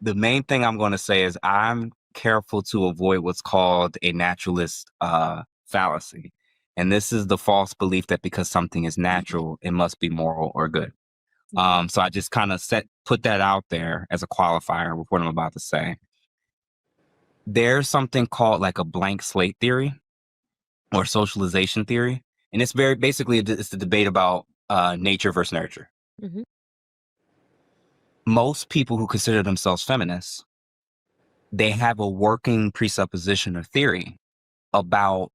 The main thing I'm going to say is I'm careful to avoid what's called a naturalist fallacy. And this is the false belief that because something is natural, it must be moral or good. So I just kind of put that out there as a qualifier with what I'm about to say. There's something called like a blank slate theory or socialization theory. And it's basically, it's the debate about nature versus nurture. Mm-hmm. Most people who consider themselves feminists, they have a working presupposition or theory about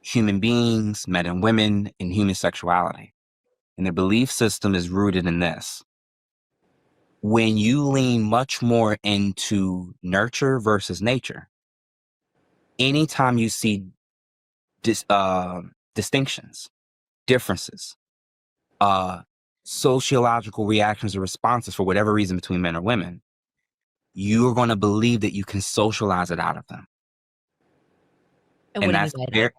human beings, men and women, and human sexuality. And their belief system is rooted in this. When you lean much more into nurture versus nature, anytime you see distinctions, differences, sociological reactions or responses for whatever reason between men or women, you're going to believe that you can socialize it out of them. And what do you mean by that?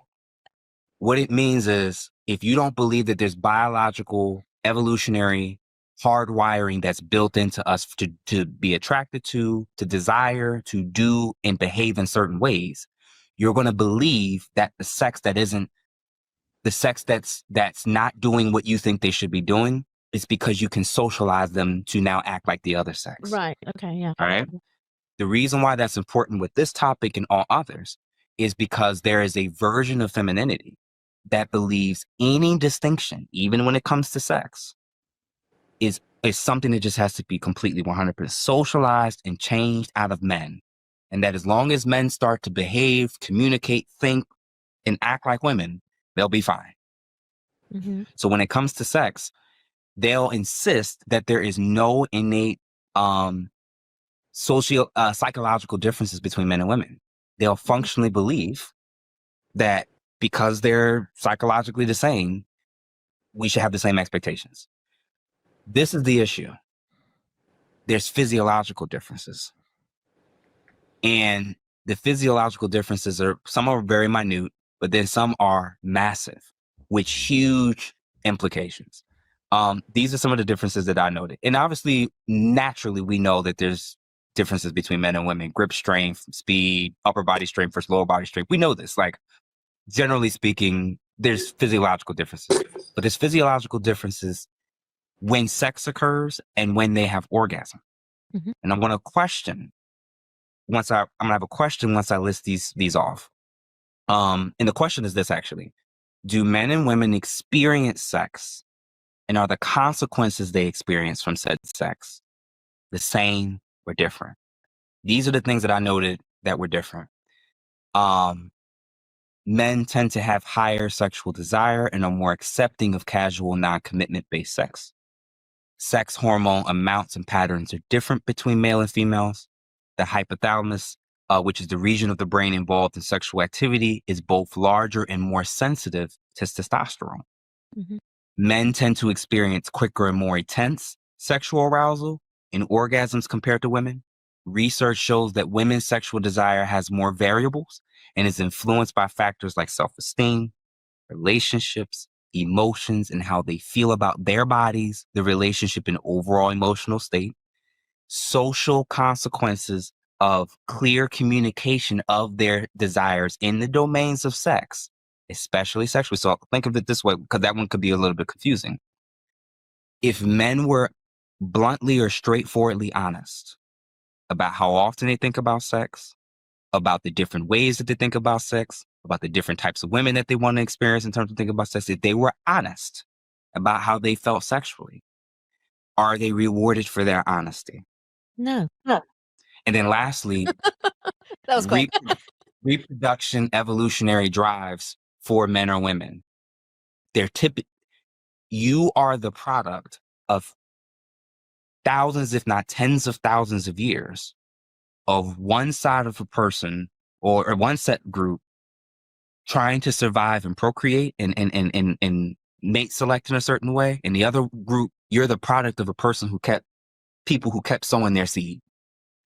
What it means is if you don't believe that there's biological, evolutionary hardwiring that's built into us to be attracted to desire, to do and behave in certain ways, you're going to believe that the sex that's not doing what you think they should be doing is because you can socialize them to now act like the other sex. Right. Okay. Yeah. All right. The reason why that's important with this topic and all others is because there is a version of femininity that believes any distinction, even when it comes to sex, is something that just has to be completely 100% socialized and changed out of men. And that as long as men start to behave, communicate, think, and act like women, they'll be fine. Mm-hmm. So when it comes to sex, they'll insist that there is no innate psychological differences between men and women. They'll functionally believe that because they're psychologically the same, we should have the same expectations. This is the issue. There's physiological differences. And the physiological differences some are very minute, but then some are massive, with huge implications. These are some of the differences that I noted. And obviously, naturally, we know that there's differences between men and women: grip strength, speed, upper body strength versus lower body strength. We know this. Like, generally speaking, there's physiological differences, but there's physiological differences when sex occurs and when they have orgasm. Mm-hmm. And I'm going to question I'm going to have a question once I list these off. And the question is this, actually: do men and women experience sex, and are the consequences they experience from said sex the same or different? These are the things that I noted that were different. Men tend to have higher sexual desire and are more accepting of casual, non-commitment based sex. Sex hormone amounts and patterns are different between male and females. The hypothalamus, which is the region of the brain involved in sexual activity, is both larger and more sensitive to testosterone. Mm-hmm. Men tend to experience quicker and more intense sexual arousal and orgasms compared to women. Research shows that women's sexual desire has more variables and is influenced by factors like self-esteem, relationships, emotions, and how they feel about their bodies, the relationship, and overall emotional state. Social consequences of clear communication of their desires in the domains of sex, especially sexually. So think of it this way, because that one could be a little bit confusing. If men were bluntly or straightforwardly honest about how often they think about sex, about the different ways that they think about sex, about the different types of women that they want to experience in terms of thinking about sex, if they were honest about how they felt sexually, are they rewarded for their honesty? No. And then lastly, That was quick. reproduction evolutionary drives for men or women. You are the product of thousands, if not tens of thousands of years of one side of a person or one set group trying to survive and procreate and mate select in a certain way. And the other group, you're the product of a person people who kept sowing their seed.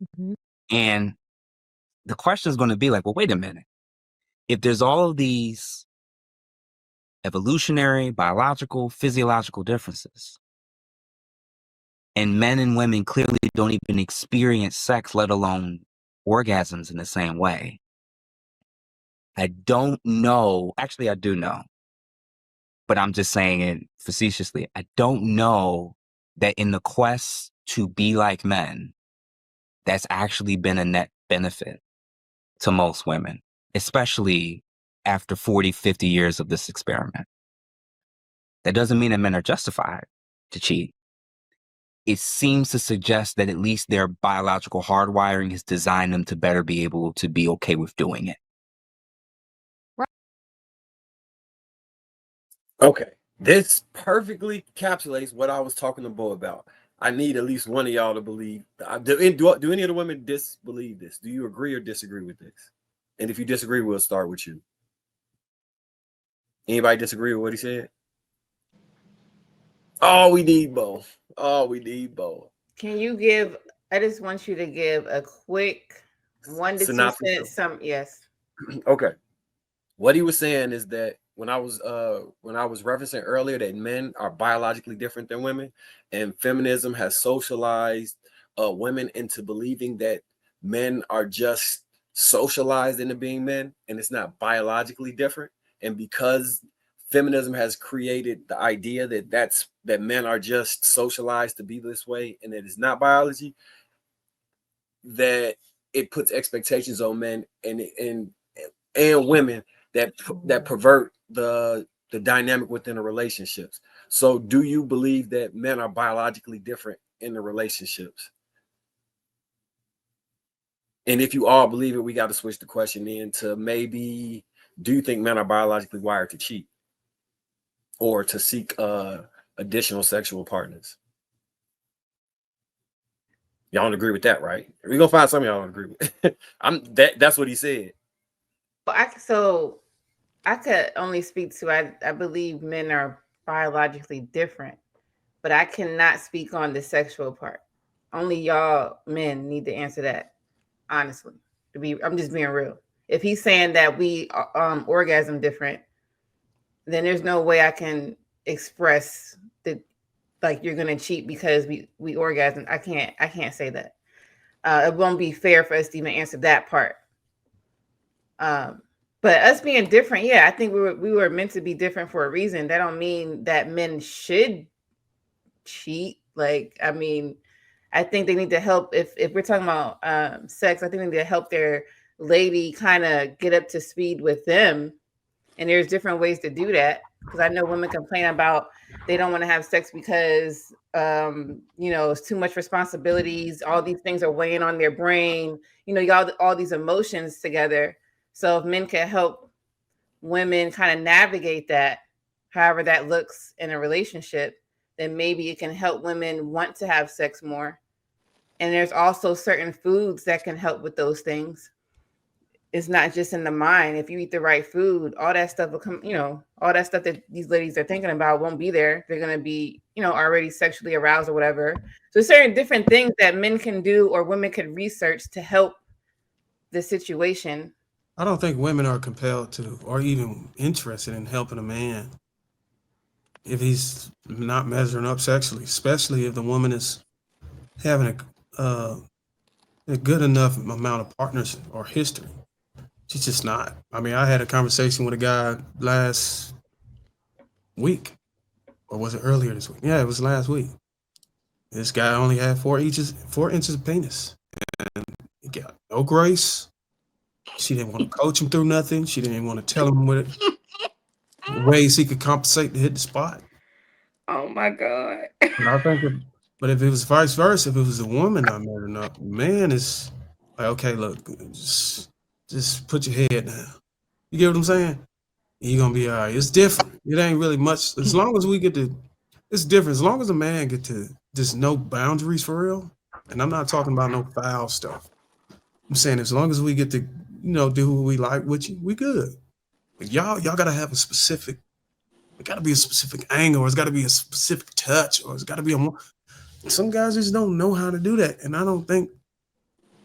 Mm-hmm. And the question is going to be like, well, wait a minute. If there's all of these evolutionary, biological, physiological differences, And men and women clearly don't even experience sex, let alone orgasms in the same way. I don't know. Actually, I do know. But I'm just saying it facetiously. I don't know that in the quest to be like men, that's actually been a net benefit to most women, especially after 40, 50 years of this experiment. That doesn't mean that men are justified to cheat. It seems to suggest that at least their biological hardwiring has designed them to better be able to be okay with doing it. Okay. This perfectly encapsulates what I was talking to Bo about. I need at least one of y'all to believe. Do any of the women disbelieve this? Do you agree or disagree with this? And if you disagree, we'll start with you. Anybody disagree with what he said? Oh, we need Bo. Oh, we need Bo. Can you give? I just want you to give a quick 1 to 2 cents. Yes. Okay. What he was saying is that when I was referencing earlier that men are biologically different than women, and feminism has socialized women into believing that men are just socialized into being men, and it's not biologically different. And because feminism has created the idea that men are just socialized to be this way, and it is not biology, that it puts expectations on men and women that pervert the dynamic within the relationships. So do you believe that men are biologically different in the relationships? And if you all believe it, we got to switch the question into maybe, do you think men are biologically wired to cheat or to seek additional sexual partners? Y'all don't agree with that, right? We're gonna find some of y'all don't agree with. That's what he said. So I could only speak to, I believe men are biologically different, but I cannot speak on the sexual part. Only y'all men need to answer that, honestly. I'm just being real. If he's saying that we orgasm different, then there's no way I can express that like you're gonna cheat because we orgasm. I can't say that. It won't be fair for us to even answer that part. But us being different, yeah, I think we were meant to be different for a reason. That don't mean that men should cheat. Like, I mean, I think they need to help if we're talking about sex, I think they need to help their lady kind of get up to speed with them. And there's different ways to do that. Because I know women complain about they don't want to have sex because it's too much responsibilities. All these things are weighing on their brain. Y'all all these emotions together. So if men can help women kind of navigate that, however that looks in a relationship, then maybe it can help women want to have sex more. And there's also certain foods that can help with those things. It's not just in the mind. If you eat the right food, all that stuff will come, all that stuff that these ladies are thinking about won't be there. They're going to be, already sexually aroused or whatever. So certain different things that men can do or women could research to help the situation. I don't think women are compelled to or even interested in helping a man if he's not measuring up sexually, especially if the woman is having a good enough amount of partners or history. She's just not. I mean, I had a conversation with a guy last week, or was it earlier this week? Yeah, it was last week. This guy only had 4 inches of penis, and he got no grace. She didn't want to coach him through nothing. She didn't want to tell him ways he could compensate to hit the spot. Oh my God. And I think, but if it was vice versa, if it was a woman not measuring up, man is like, okay, look, just put your head down. You get what I'm saying? You're gonna be all right. It's different. It ain't really much. As long as we get to, it's different. As long as a man get to just no boundaries for real. And I'm not talking about no foul stuff. I'm saying as long as we get to, do what we like with you, we good. But y'all gotta have a specific. It gotta be a specific angle, or it's gotta be a specific touch, or it's gotta be some guys just don't know how to do that. And I don't think,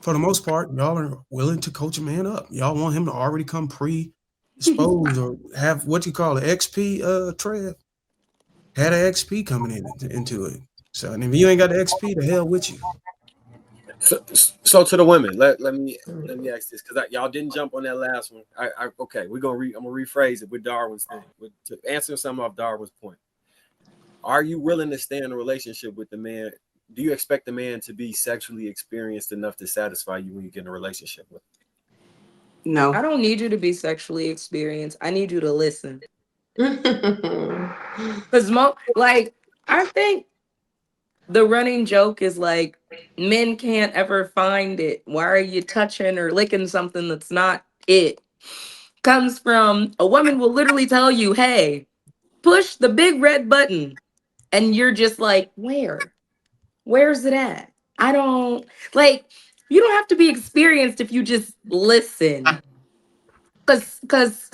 for the most part, y'all are willing to coach a man up. Y'all want him to already come predisposed or have what you call an XP Trev. Had an XP coming into it. So, and if you ain't got the XP, the hell with you. So to the women, let me ask this, because y'all didn't jump on that last one. Okay, I'm gonna rephrase it with Darwin's thing, to answer some of Darwin's point. Are you willing to stay in a relationship with the man? Do you expect the man to be sexually experienced enough to satisfy you when you get in a relationship with him? No. I don't need you to be sexually experienced. I need you to listen. Because I think the running joke is like, men can't ever find it. Why are you touching or licking something that's not it? Comes from a woman will literally tell you, hey, push the big red button. And you're just like, where's it at? I don't you don't have to be experienced if you just listen. Because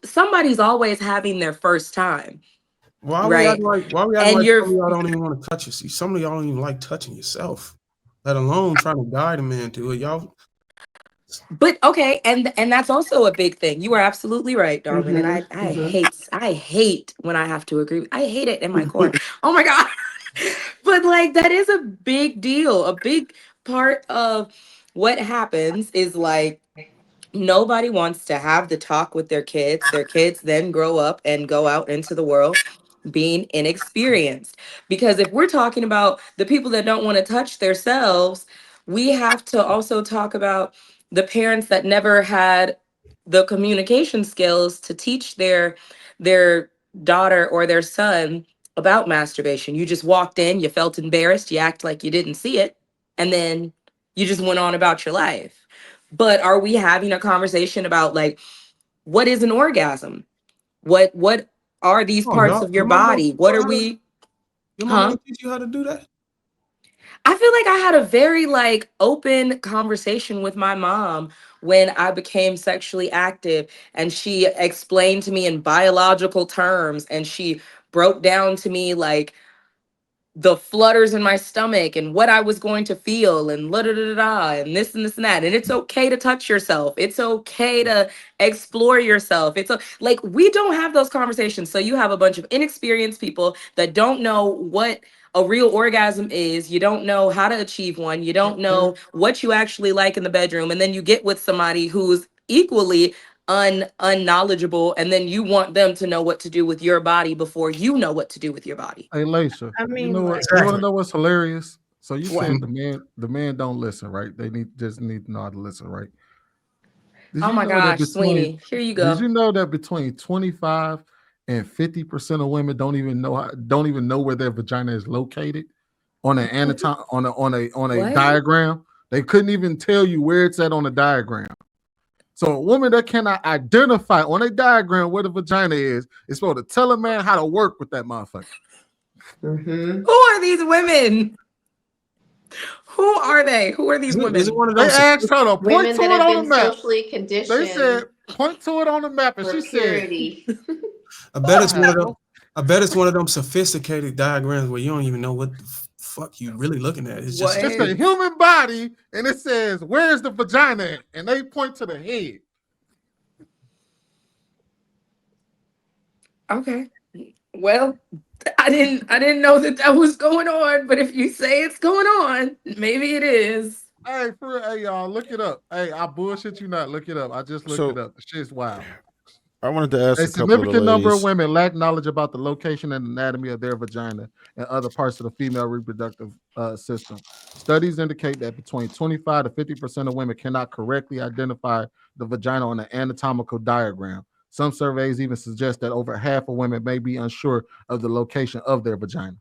somebody's always having their first time. Why right? we acting like some of y'all don't even want to touch you? See, some of y'all don't even like touching yourself, let alone trying to guide a man to it. Y'all. But okay, and that's also a big thing. You are absolutely right, Darwin. And I hate when I have to agree. I hate it in my core. Oh my God. But that is a big deal. A big part of what happens is nobody wants to have the talk with their kids. Their kids then grow up and go out into the world being inexperienced. Because if we're talking about the people that don't want to touch themselves, we have to also talk about the parents that never had the communication skills to teach their daughter or their son about masturbation. You just walked in, you felt embarrassed, you act like you didn't see it, and then you just went on about your life. But are we having a conversation about what is an orgasm? What are these parts of your body? What are we? Your mama didn't teach you how to do that? I feel like I had a very open conversation with my mom when I became sexually active, and she explained to me in biological terms, and she broke down to me the flutters in my stomach and what I was going to feel and la da da da da and this and this and that. And it's okay to touch yourself. It's okay to explore yourself. We don't have those conversations. So you have a bunch of inexperienced people that don't know what a real orgasm is. You don't know how to achieve one. You don't know what you actually like in the bedroom. And then you get with somebody who's equally unknowledgeable, and then you want them to know what to do with your body before you know what to do with your body. Hey, Laisha, I mean, you know what? You want to know what's hilarious? So you said the man don't listen, right? They just need to know how to listen, right? Oh my gosh, Sweeney, here you go. Did you know that between 25 and 50% of women don't even know where their vagina is located on an on a diagram? They couldn't even tell you where it's at on a diagram. So a woman that cannot identify on a diagram where the vagina is supposed to tell a man how to work with that motherfucker. Who are these women? Who are they? Who are these women? Is it one of those they asked her to point to it on the map. Socially conditioned. They said point to it on the map, and she purity. said, I bet it's one of them. I bet it's one of them sophisticated diagrams where you don't even know what the fuck you really looking at. It's just a human body, and it says, "Where's the vagina at?" And they point to the head. Okay. Well, I didn't know that was going on, but if you say it's going on, maybe it is. Hey, hey, y'all, look it up. Hey, I bullshit you not. Look it up. I just looked it up. The shit's wild. I wanted to ask a couple of the significant number of ladies. women lack knowledge about the location and anatomy of their vagina and other parts of the female reproductive system. Studies indicate that between 25 to 50% of women cannot correctly identify the vagina on an anatomical diagram. Some surveys even suggest that over half of women may be unsure of the location of their vagina.